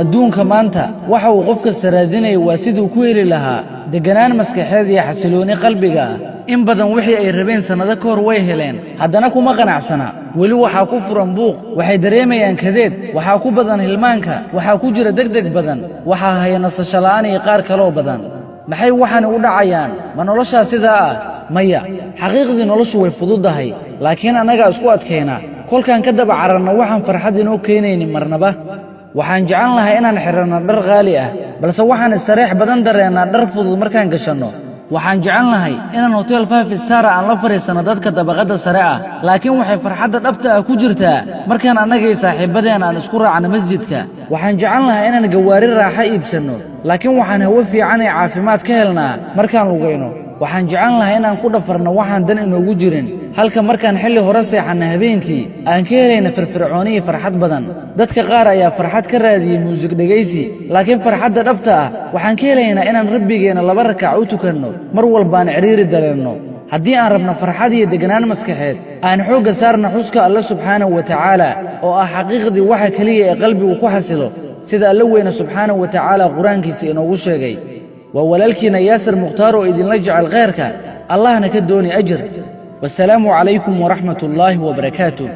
adduunka maanta waxa uu qofka saraadinaya waa siduu ku heli lahaa deganaan maskaxeed iyo xasilooni qalbiga ah. in badan wixii ay rabeen sannado ka hor way heleen, haddana kuma qanacsana. weli waxaa ku furan buuq, waxay dareemayaan kadeed, waxaa ku badan hilmaanka, waxaa ku jira degdeg badan, waxaa haya nasasho la'aan iyo qaar kaloo badan. maxay waxaani u dhacayaan? ma noloshaa sidaa ah? maya, xaqiiqdii noloshu way fududahay, laakiin annagaa isku adkaynaa. kolkaan ka daba cararna waxaan farxad inoo keenaynin marnaba. waxaan jeclan lahay inaan xidhanno dhar qaali ah, balse waxaan istareex badan dareennaa dhar fudud markaan gashanno. waxaan jeclan lahay inaan hotel 5 star aan la fariisanno dadka dabaqadda sare ah, laakiin waxay farxadda dhabta ah ku jirtaa markaan annagay saaxiibbadeen aan isku raacno masjidka. waxaan jeclan lahay inaan gawaari raaxa iibsanno, laakiin waxaan hawo fiican ee caafimaad ka helnaa markaan lugayno. waxaan jeclan lahay inaan ku dhafarno waxaan dan inoogu jirin, halka markaan xilli hore seexanna habeenkii aan ka helayna firfircooni iyo farxad badan. dadka qaar ayaa farxad ka raadiyey muusig dhegaysi, laakiin farxadda dhabta ah waxaan ka helaynaa inaan rabbigeenna 2 rakac u tukanno mar walbaan cidhiiri dareenno. haddii aan rabno farxad iyo deganaan maskaxeed, aan xoogga saarna xuska alle subxaanahu wa tacaala oo ah xaqiiqdii waxa keliya ee qalbigu ku xasilo, sida alle weyne subxaanahu wa tacaala qur-aankiisa inoogu sheegay. waa walaalkiina yaasir mukhtaar oo idinla jecel khayrka, allahna ka dooni ajir. والسلام عليكم ورحمة الله وبركاته.